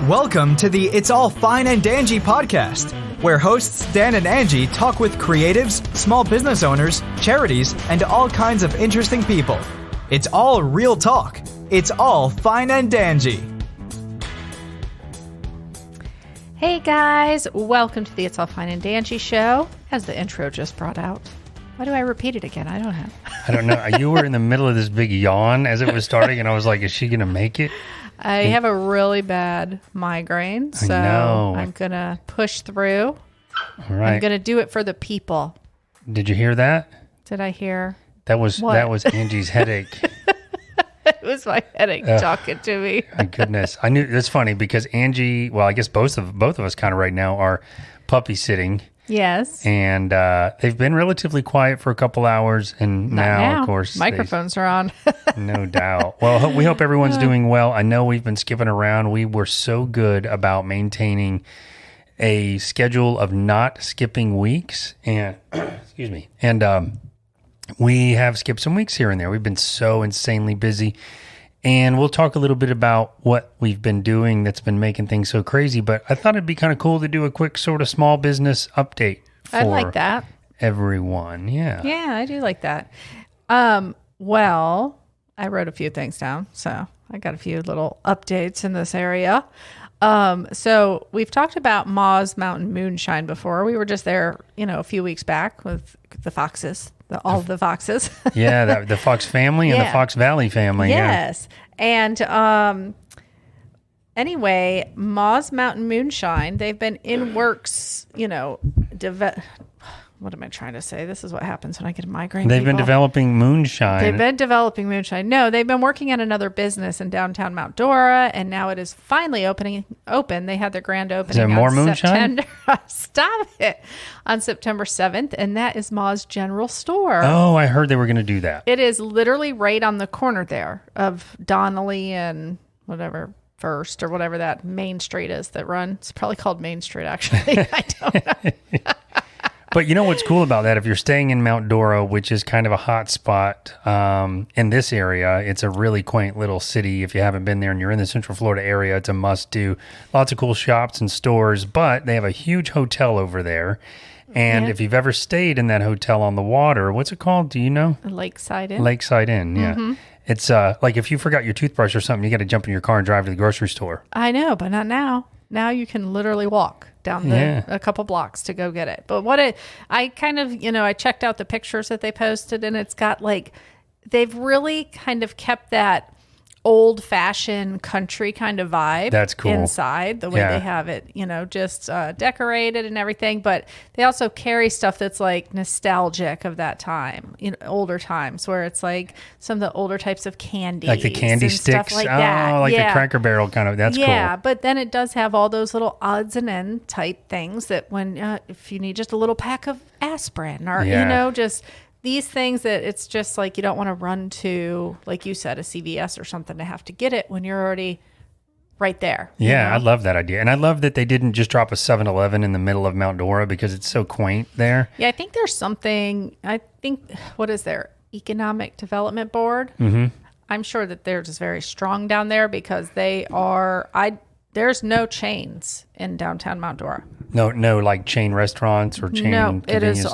Welcome to the It's All Fine and Danjee podcast, where hosts Dan and Angie talk with creatives, small business owners, charities, and all kinds of interesting people. It's all real talk. It's all fine and Danjee. Hey guys, welcome to the It's All Fine and Danjee show, as the intro just brought out. Why do I repeat it again? I don't know. I don't know. You were in the middle of this big yawn as it was starting, and I was like, is she going to make it? I have a really bad migraine, so I'm going to push through. All right. I'm going to do it for the people. Did you hear that? Did I hear? That was Angie's headache. It was my headache talking to me. My goodness. I knew it's funny because Angie, well, I guess both of us kind of right now are puppy sitting. Yes. And they've been relatively quiet for a couple hours, and now, of course, microphones are on. No doubt. Well, we hope everyone's doing well. I know we've been skipping around. We were so good about maintaining a schedule of not skipping weeks, and excuse me. And we have skipped some weeks here and there. We've been so insanely busy. And we'll talk a little bit about what we've been doing that's been making things so crazy. But I thought it'd be kind of cool to do a quick sort of small business update for I like that. Everyone. Yeah. Yeah, I do like that. Well, I wrote a few things down, so I got a few little updates in this area. So we've talked about Ma's Mountain Moonshine before. We were just there, a few weeks back with the foxes. All of the foxes. Yeah, the Fox family and the Fox Valley family. Yes. Yeah. And anyway, Ma's Mountain Moonshine, they've been in works, what am I trying to say? This is what happens when I get a migraine. They've been developing moonshine. No, they've been working on another business in downtown Mount Dora, and now it is finally open. They had their grand opening. Is there more moonshine? Stop it. On September 7th, and that is Ma's General Store. Oh, I heard they were going to do that. It is literally right on the corner there of Donnelly and whatever First or whatever that Main Street is that run. It's probably called Main Street, actually. I don't know. But you know what's cool about that? If you're staying in Mount Dora, which is kind of a hot spot in this area, it's a really quaint little city. If you haven't been there and you're in the Central Florida area, it's a must-do. Lots of cool shops and stores, but they have a huge hotel over there. And if you've ever stayed in that hotel on the water, what's it called? Do you know? Lakeside Inn. Lakeside Inn, yeah. Mm-hmm. It's like if you forgot your toothbrush or something, you got to jump in your car and drive to the grocery store. I know, but not now. Now you can literally walk down a couple blocks to go get it. But I kind of, I checked out the pictures that they posted, and it's got they've really kind of kept that old fashioned country kind of vibe. That's cool. Inside the way they have it, just decorated and everything. But they also carry stuff that's like nostalgic of that time, older times, where it's like some of the older types of candy, like the candy sticks, like that. The Cracker Barrel kind of. That's cool. Yeah, but then it does have all those little odds and ends type things that when if you need just a little pack of aspirin or just these things that it's just like you don't want to run to, like you said, a CVS or something to have to get it when you're already right there. Yeah, I love that idea. And I love that they didn't just drop a 7-Eleven in the middle of Mount Dora because it's so quaint there. Yeah, I think there's something, what is their Economic Development Board? Mm-hmm. I'm sure that they're just very strong down there because there's no chains in downtown Mount Dora. No, like chain restaurants or chain convenience store? No, it is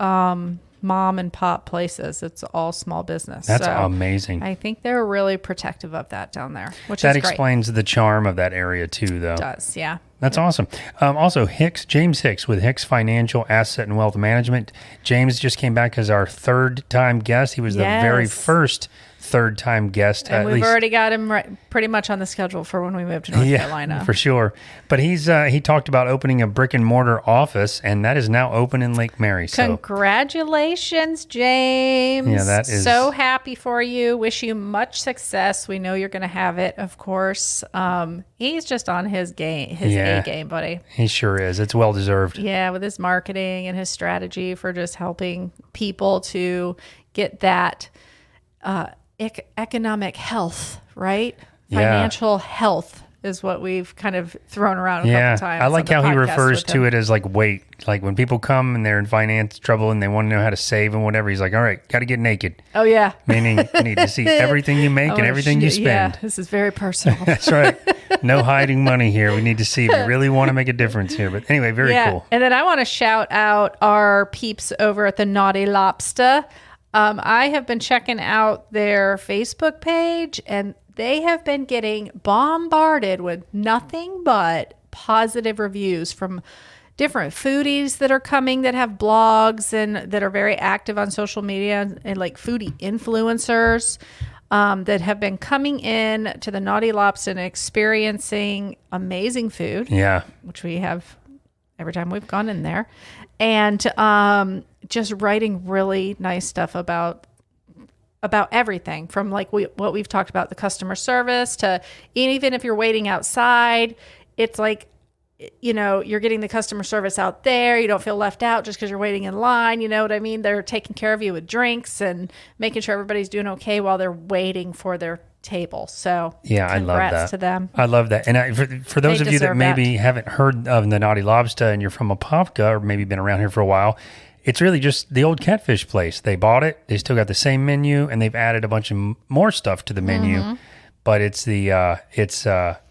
all mom and pop places. It's all small business. That's amazing. I think they're really protective of that down there, which is great. That explains the charm of that area too, though. It does, yeah. That's awesome. Also, James Hicks with Hicks Financial Asset and Wealth Management. James just came back as our third-time guest. He was the very first third-time guest. And we've already got him pretty much on the schedule for when we move to North Carolina. For sure. But he talked about opening a brick-and-mortar office, and that is now open in Lake Mary. So. Congratulations, James. Yeah, that is... So happy for you. Wish you much success. We know you're going to have it, of course. He's just on his game, A game, buddy. He sure is. It's well-deserved. Yeah, with his marketing and his strategy for just helping people to get that economic health, right? Financial health is what we've kind of thrown around a couple times. I like how he refers to it as like weight. Like when people come and they're in finance trouble and they want to know how to save and whatever, he's like, all right, got to get naked. Oh, yeah. Meaning you need to see everything you make and everything you spend. Yeah, this is very personal. That's right. No hiding money here. We need to see if you really want to make a difference here. But anyway, very cool. And then I want to shout out our peeps over at the Naughty Lobster. I have been checking out their Facebook page, and they have been getting bombarded with nothing but positive reviews from different foodies that are coming that have blogs and that are very active on social media, and like foodie influencers that have been coming in to the Naughty Lobster and experiencing amazing food. Yeah. Which we have every time we've gone in there. And just writing really nice stuff about everything from like what we've talked about, the customer service to even if you're waiting outside, it's like, you know, you're getting the customer service out there. You don't feel left out just because you're waiting in line. You know what I mean? They're taking care of you with drinks and making sure everybody's doing okay while they're waiting for their table. So yeah, I love that. To them. I love that. And for those of you that maybe haven't heard of the Naughty Lobster and you're from Apopka or maybe been around here for a while, it's really just the old catfish place. They bought it. They still got the same menu, and they've added a bunch of more stuff to the menu. But it's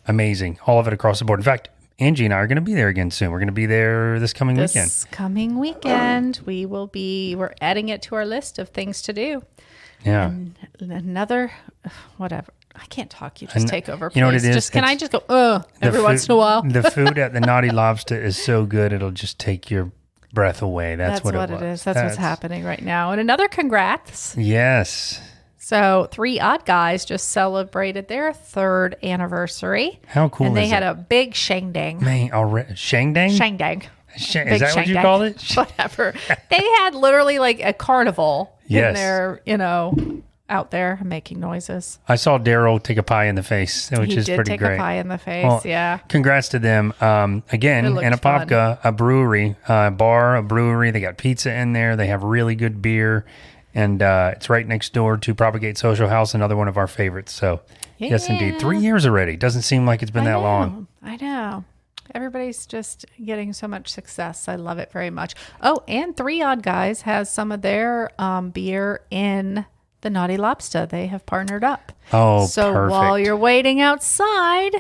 amazing, all of it across the board. In fact, Angie and I are going to be there again soon. We're going to be there this coming weekend. This coming weekend, we're adding it to our list of things to do. Yeah. And another, whatever. I can't talk. You just take over. Please. You know what it is? Can I just go, every once in a while? The food at the Naughty Lobster is so good, it'll just take your breath away. That's what it is. That's what's happening right now. And another congrats. Yes. So 3 Odd Guys just celebrated their 3rd anniversary. How cool is it? And they had a big shangdang. Man, shangdang? Shangdang. Is that what you call it? Whatever. They had literally like a carnival in there, you know, out there making noises. I saw Daryl take a pie in the face, which is pretty great. He did take a pie in the face, well, yeah. Congrats to them. Again, Anapopka, a brewery, a bar, a brewery. They got pizza in there. They have really good beer. And it's right next door to Propagate Social House, another one of our favorites. So, yes, indeed. 3 years already. Doesn't seem like it's been that long. I know. Everybody's just getting so much success. I love it very much. Oh, and 3 Odd Guys has some of their beer in the Naughty Lobster. They have partnered up. Oh, so perfect. While you're waiting outside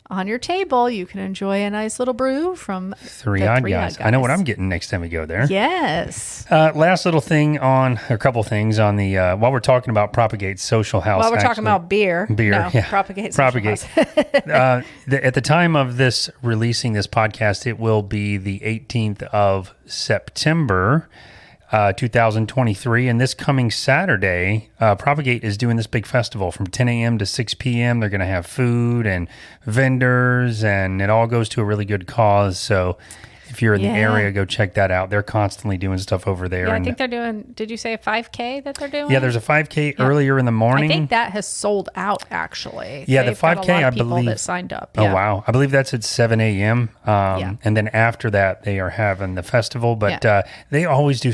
on your table, you can enjoy a nice little brew from 3 Odd Guys. I know what I'm getting next time we go there. Yes. Last little thing a couple things on the, while we're talking about Propagate Social House. While we're talking about beer. Yeah. Propagate Social House. At the time of this releasing this podcast, it will be the 18th of September, 2023, and this coming Saturday, Propagate is doing this big festival from 10 a.m. to 6 p.m. They're going to have food and vendors, and it all goes to a really good cause. So if you're in the area, go check that out. They're constantly doing stuff over there. Yeah, I think they're doing, did you say a 5K that they're doing? Yeah, there's a 5K earlier in the morning. I think that has sold out, actually. Yeah, the 5K, got a lot of people that signed up. Oh, wow. I believe that's at 7 a.m. And then after that, they are having the festival. But they always do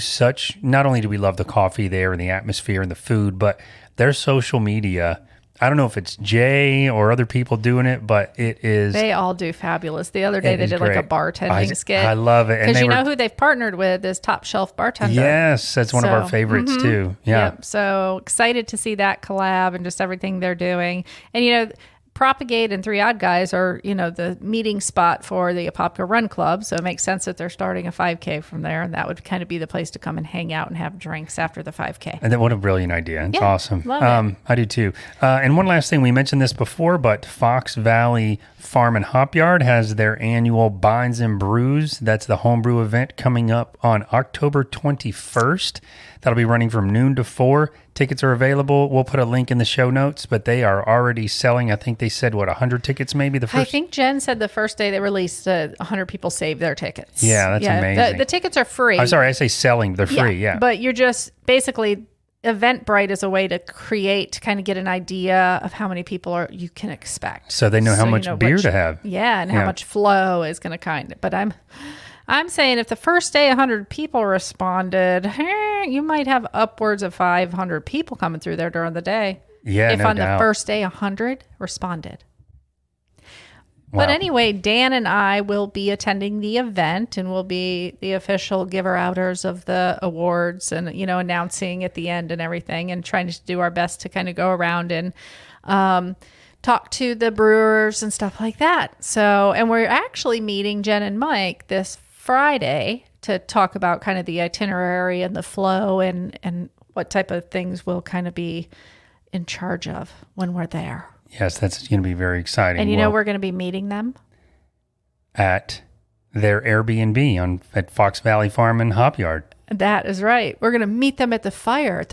not only do we love the coffee there and the atmosphere and the food, but their social media, I don't know if it's Jay or other people doing it, but it is. They all do fabulous. The other day they did like a bartending skit. I love it. Because you know who they've partnered with is Top Shelf Bartender. Yes, that's one of our favorites too. Yeah. Yep. So excited to see that collab and just everything they're doing. And you know, Propagate and 3 Odd Guys are, you know, the meeting spot for the Apopka Run Club. So it makes sense that they're starting a 5K from there. And that would kind of be the place to come and hang out and have drinks after the 5K. And then what a brilliant idea. It's awesome. Love it. I do too. And one last thing, we mentioned this before, but Fox Valley Farm and Hopyard has their annual Binds and Brews. That's the homebrew event coming up on October 21st. That'll be running from noon to 4. Tickets are available. We'll put a link in the show notes, but they are already selling. I think they said, 100 tickets maybe the first? I think Jen said the first day they released, 100 people saved their tickets. Yeah, that's amazing. The tickets are free. I'm sorry, I say selling. They're free, yeah. But you're just basically, Eventbrite is a way to kind of get an idea of how many people you can expect. So they know how much beer to have. Yeah, and how much flow is going to but I'm saying if the first day 100 people responded, you might have upwards of 500 people coming through there during the day. Yeah, if on the first day 100 responded. Wow. But anyway, Dan and I will be attending the event, and we'll be the official giver-outers of the awards, and announcing at the end and everything, and trying to do our best to kind of go around and talk to the brewers and stuff like that. So, and we're actually meeting Jen and Mike this Friday to talk about kind of the itinerary and the flow and what type of things we'll kind of be in charge of when we're there. Yes, that's going to be very exciting. And we're going to be meeting them at their Airbnb at Fox Valley Farm and Hopyard. That is right. We're going to meet them at the fire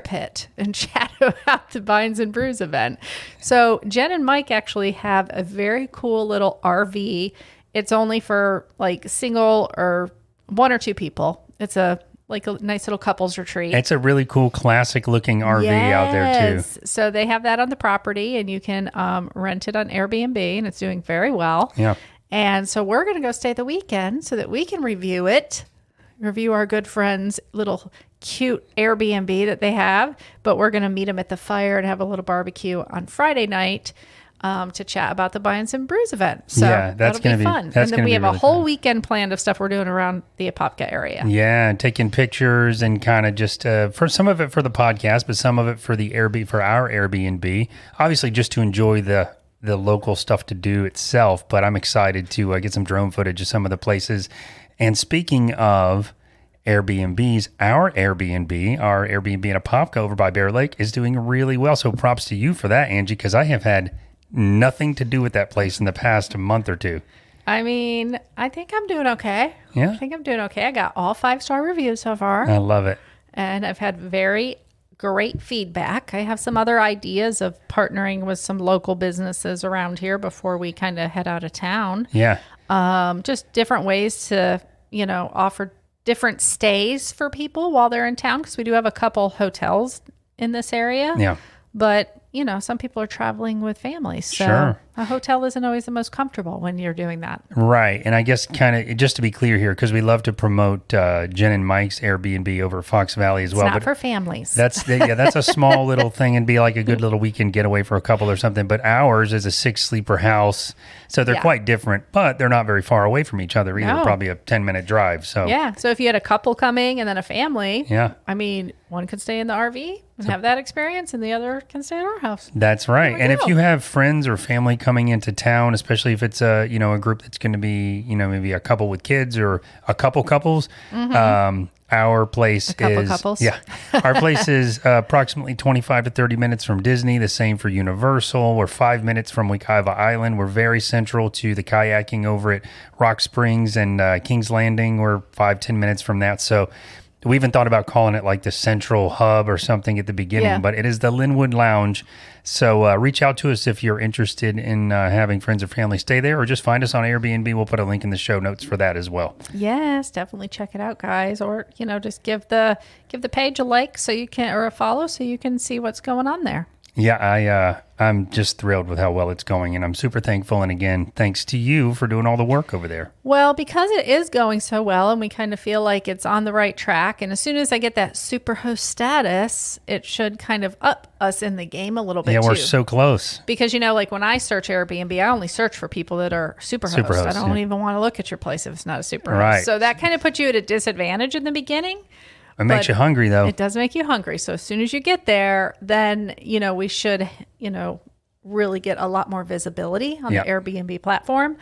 pit, and chat about the Bines and Brews event. So Jen and Mike actually have a very cool little RV. It's only for like single or one or two people. It's a nice little couples retreat. It's a really cool classic looking RV out there too. So they have that on the property, and you can rent it on Airbnb, and it's doing very well. Yeah. And so we're going to go stay the weekend so that we can review our good friend's little cute Airbnb that they have. But we're going to meet them at the fire and have a little barbecue on Friday night to chat about the Bines and Brews event. So that's going to be fun. And then we have a whole weekend planned of stuff we're doing around the Apopka area. Yeah, taking pictures and kind of just for some of it for the podcast, but some of it for our Airbnb. Obviously, just to enjoy the local stuff to do itself. But I'm excited to get some drone footage of some of the places. And speaking of Airbnbs, our Airbnb in Apopka over by Bear Lake is doing really well. So props to you for that, Angie, because I have had nothing to do with that place in the past month or two. I mean, I think I'm doing okay. Yeah? I think I'm doing okay. I got all 5-star reviews so far. I love it. And I've had very great feedback. I have some other ideas of partnering with some local businesses around here before we kind of head out of town. Yeah. Just different ways to, offer different stays for people while they're in town, because we do have a couple hotels in this area. Yeah. But, some people are traveling with families. So Sure. a hotel isn't always the most comfortable when you're doing that. Right. And I guess kind of just to be clear here, because we love to promote Jen and Mike's Airbnb over Fox Valley as well. It's not for families. That's a small little thing and be like a good little weekend getaway for a couple or something. But ours is a 6-sleeper house. So they're quite different, but they're not very far away from each other either. No. Probably a 10-minute drive. So Yeah. So if you had a couple coming and then a family, yeah. I mean, one could stay in the RV and have that experience, and the other can stay at our house. That's right. There we And go. if you have friends or family coming into town, especially if it's a group that's going to be, maybe a couple with kids or a couple couples, our place couples. Yeah. Our place is approximately 25 to 30 minutes from Disney. The same for Universal. We're 5 minutes from Wekiva Island. We're very central to the kayaking over at Rock Springs and Kings Landing. We're 5-10 minutes from that. So we even thought about calling it like the central hub or something at the beginning, but it is the Linwood Lounge. So reach out to us if you're interested in having friends or family stay there, or just find us on Airbnb. We'll put a link in the show notes for that as well. Yes, definitely check it out, guys. Or, just give the page a like or a follow so you can see what's going on there. Yeah, I'm just thrilled with how well it's going, and I'm super thankful. And again, thanks to you for doing all the work over there. Well, because it is going so well, and we kind of feel like it's on the right track, and as soon as I get that super host status, it should kind of up us in the game a little bit, Yeah, too. we're so close. Because, like when I search Airbnb, I only search for people that are super hosts. I don't even want to look at your place if it's not a super host. Right. So that kind of puts you at a disadvantage in the beginning. It makes you hungry, though. It does make you hungry. So as soon as you get there, then, we should, really get a lot more visibility on the Airbnb platform.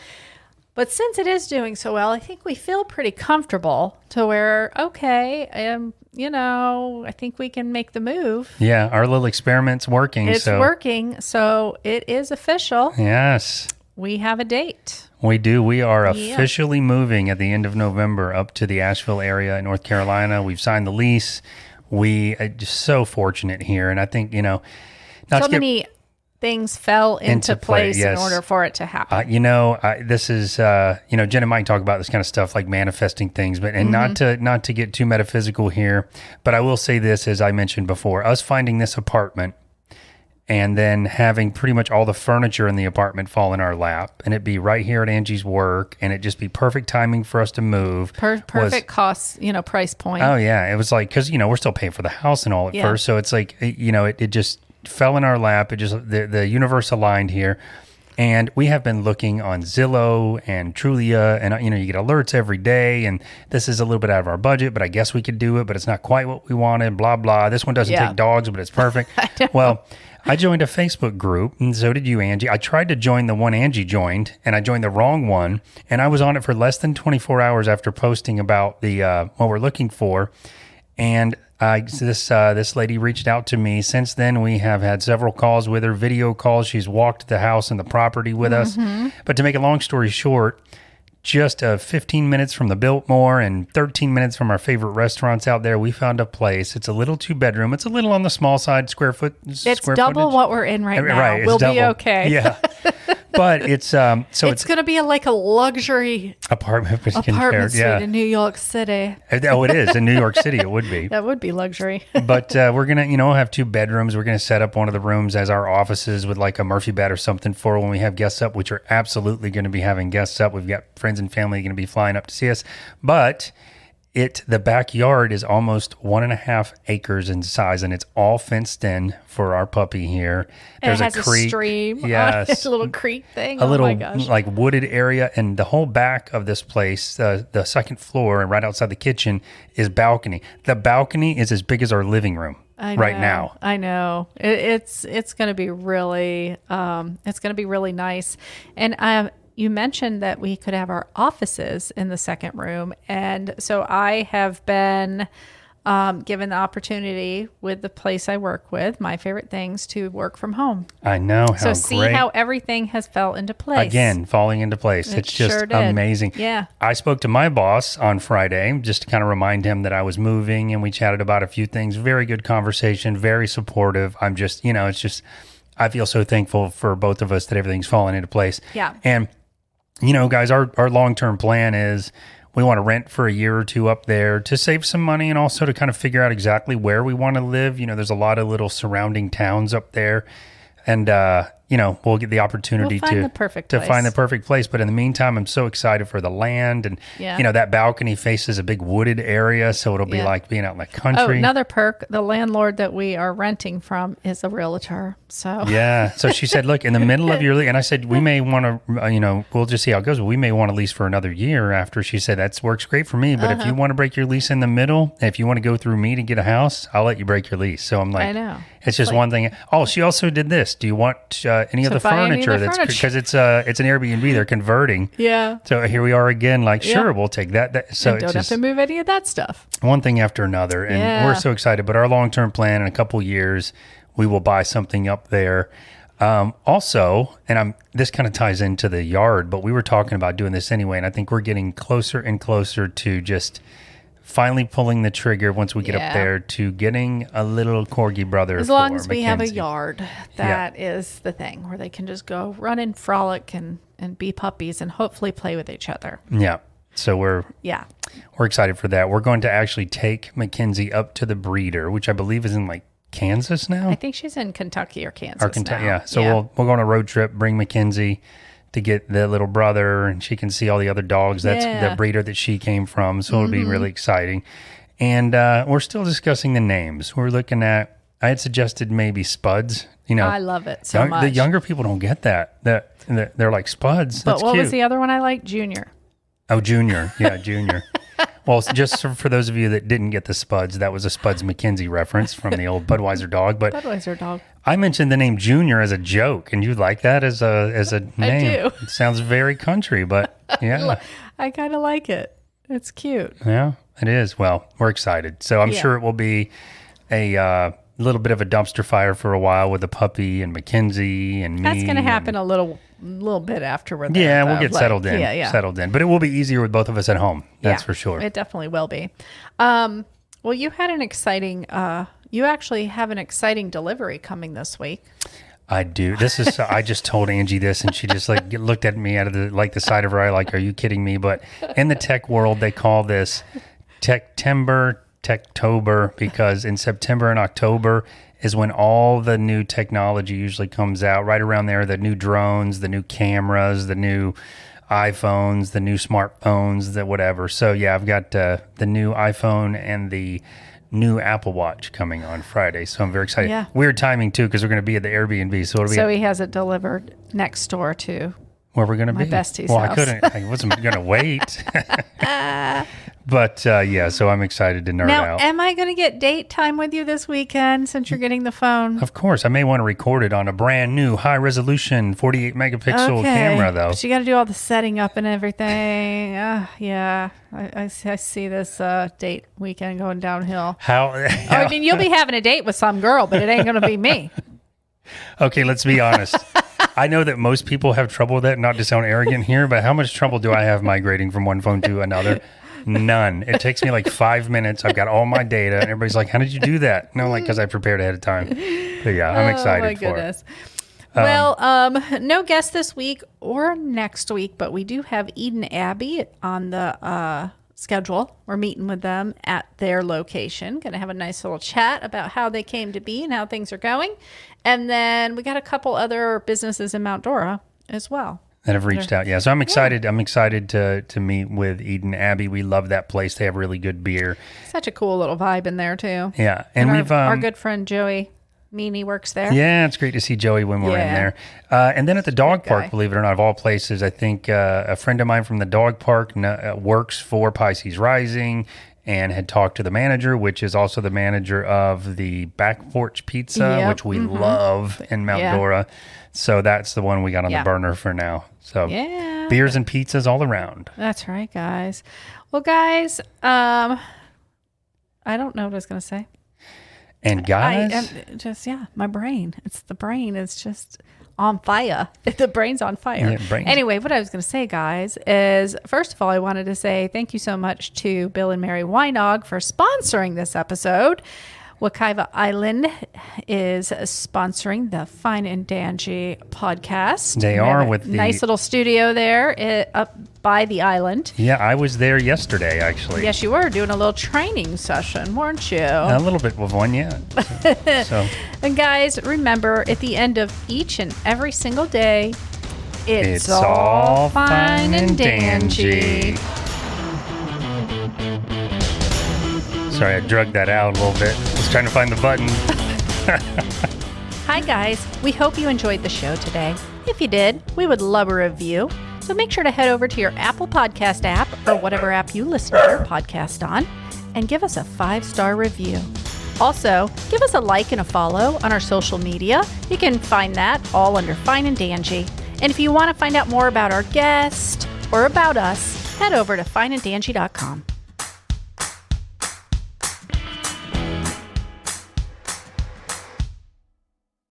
But since it is doing so well, I think we feel pretty comfortable to where, okay, I think we can make the move. Yeah, our little experiment's working. It's working. So it is official. Yes. We have a date. We do. We are officially moving at the end of November up to the Asheville area in North Carolina. We've signed the lease. We are just so fortunate here. And I think, many things fell into place yes. in order for it to happen. This is, Jen and Mike talk about this kind of stuff like manifesting things, but not to get too metaphysical here. But I will say this, as I mentioned before, us finding this apartment and then having pretty much all the furniture in the apartment fall in our lap, and it be right here at Angie's work, and it just be perfect timing for us to move. Perfect cost, price point. Oh yeah, it was like, because we're still paying for the house and all at first, so it's like it just fell in our lap. It just the universe aligned here, And we have been looking on Zillow and Trulia, and you get alerts every day. And this is a little bit out of our budget, but I guess we could do it. But it's not quite what we wanted. Blah blah. This one doesn't take dogs, but it's perfect. Well, I joined a Facebook group, and so did you, Angie. I tried to join the one Angie joined, and I joined the wrong one. And I was on it for less than 24 hours after posting about the what we're looking for. And this lady reached out to me. Since then, we have had several calls with her, video calls. She's walked the house and the property with us. But to make a long story short, just 15 minutes from the Biltmore and 13 minutes from our favorite restaurants out there, we found a place. It's a little 2-bedroom. It's a little on the small side, It's square double footage. what we're in right now. Right, we'll double. be okay. Yeah. But it's it's going to be like a luxury apartment suite in New York City. Oh, it is. In New York City, it would be. That would be luxury. But we're going to, have 2 bedrooms. We're going to set up one of the rooms as our offices with like a Murphy bed or something for when we have guests up, which are absolutely going to be having guests up. We've got friends and family going to be flying up to see us. But the backyard is almost 1.5 acres in size, and it's all fenced in for our puppy here. There's it has a creek. A stream. Yes. A little creek thing. A little my gosh. like wooded area, and the whole back of this place, the second floor and right outside the kitchen is balcony. The balcony is as big as our living room right now. I know. It's going to be really nice. And you mentioned that we could have our offices in the second room. And so I have been given the opportunity with the place I work with, My Favorite Things, to work from home. I know. How So see great. how everything has fell into place. Again, falling into place. It's just sure did. amazing. Yeah. I spoke to my boss on Friday just to kind of remind him that I was moving, and we chatted about a few things. Very good conversation, very supportive. I'm just, it's just, I feel so thankful for both of us that everything's falling into place. Yeah. And guys, our long-term plan is we want to rent for a year or two up there to save some money and also to kind of figure out exactly where we want to live. There's a lot of little surrounding towns up there. And, we'll get the opportunity to find the perfect place. But in the meantime, I'm so excited for the land. And, yeah. That balcony faces a big wooded area. So it'll be like being out in the country. Oh, another perk. The landlord that we are renting from is a realtor. So yeah. So she said, look, in the middle of your lease, and I said, we may want to, we'll just see how it goes. But we may want to lease for another year after. She said, that works great for me. But if you want to break your lease in the middle, if you want to go through me to get a house, I'll let you break your lease. So I'm like, I know. It's just one thing. Oh, she also did this. Do you want any of the furniture? That's because it's an Airbnb. They're converting. Yeah. So here we are again. Like, sure, we'll take that. So you don't have to move any of that stuff. One thing after another, and we're so excited. But our long-term plan in a couple years, we will buy something up there. Also, and this kind of ties into the yard, but we were talking about doing this anyway, and I think we're getting closer and closer to just finally pulling the trigger once we get up there to getting a little corgi brother. As long as we have a yard, that is the thing where they can just go run and frolic and be puppies and hopefully play with each other. Yeah. So we're excited for that. We're going to actually take Mackenzie up to the breeder, which I believe is in like Kansas now. I think she's in Kentucky or Kansas now. Yeah. So we'll go on a road trip, bring Mackenzie to get the little brother, and she can see all the other dogs. That's the breeder that she came from. So it'll be really exciting. And we're still discussing the names. We're looking at, I had suggested maybe Spuds. I love it so much. The younger people don't get that. They're like Spuds. But what was the other one I liked? Junior. Oh, Junior. Yeah, Junior. Well, just for those of you that didn't get the Spuds, that was a Spuds McKenzie reference from the old Budweiser dog. But Budweiser dog. I mentioned the name Junior as a joke, and you like that as a name. I do. It sounds very country, but yeah. I kind of like it. It's cute. Yeah, it is. Well, we're excited. So I'm sure it will be a little bit of a dumpster fire for a while with the puppy and Mackenzie and me. That's going to happen a little bit after we're there. Yeah, we'll get settled in. Settled in. But it will be easier with both of us at home. That's for sure. It definitely will be. Well, you had an exciting. You actually have an exciting delivery coming this week. I do. This is. I just told Angie this, and she just looked at me out of the side of her eye, like, "Are you kidding me?" But in the tech world, they call this Techtober, because in September and October is when all the new technology usually comes out. Right around there, the new drones, the new cameras, the new iPhones, the new smartphones, the whatever. So yeah, I've got the new iPhone and the new Apple Watch coming on Friday. So I'm very excited. Yeah. Weird timing, too, because we're going to be at the Airbnb. So he has it delivered next door to where we're going to be. My bestie's well, house. I wasn't going to wait. But so I'm excited to nerd out. Now, am I going to get date time with you this weekend since you're getting the phone? Of course. I may want to record it on a brand new high resolution 48 megapixel camera, though. But you got to do all the setting up and everything. Yeah. I see this date weekend going downhill. I mean, you'll be having a date with some girl, but it ain't going to be me. Okay, let's be honest. I know that most people have trouble with that, not to sound arrogant here, but how much trouble do I have migrating from one phone to another? None. It takes me like 5 minutes. I've got all my data, and everybody's like, how did you do that? No, like, because I prepared ahead of time. But yeah, I'm excited for it. Well, no guest this week or next week, but we do have Eden Abbey on the schedule. We're meeting with them at their location. Going to have a nice little chat about how they came to be and how things are going. And then we got a couple other businesses in Mount Dora as well that have reached out. Yeah. So I'm excited. Yeah. I'm excited to meet with Eden Abbey. We love that place. They have really good beer. Such a cool little vibe in there too. Yeah. And we've our good friend Joey Meany works there. Yeah, it's great to see Joey when we're in there. And then at the dog park, believe it or not, of all places, I think a friend of mine from the dog park works for Pisces Rising and had talked to the manager, which is also the manager of the Back Porch Pizza, which we love in Mount Dora. So that's the one we got on the burner for now. So beers and pizzas all around. That's right, guys. Well, guys, I don't know what I was going to say. And guys, my brain. The brain is just on fire. The brain's on fire. Yeah, anyway, what I was going to say, guys, is first of all, I wanted to say thank you so much to Bill and Mary Weinog for sponsoring this episode. Wekiva Island is sponsoring the Fine and Danjee podcast. They are with the nice little studio there up by the island. Yeah, I was there yesterday, actually. Yes, you were doing a little training session, weren't you? A little bit of one, yeah. So. And guys, remember, at the end of each and every single day, it's all fine and dangy. Sorry, I drugged that out a little bit. I was trying to find the button. Hi, guys. We hope you enjoyed the show today. If you did, we would love a review. So make sure to head over to your Apple Podcast app or whatever app you listen to your podcast on and give us a 5-star review. Also, give us a like and a follow on our social media. You can find that all under Fine and Danjee. And if you want to find out more about our guest or about us, head over to fineanddanjee.com.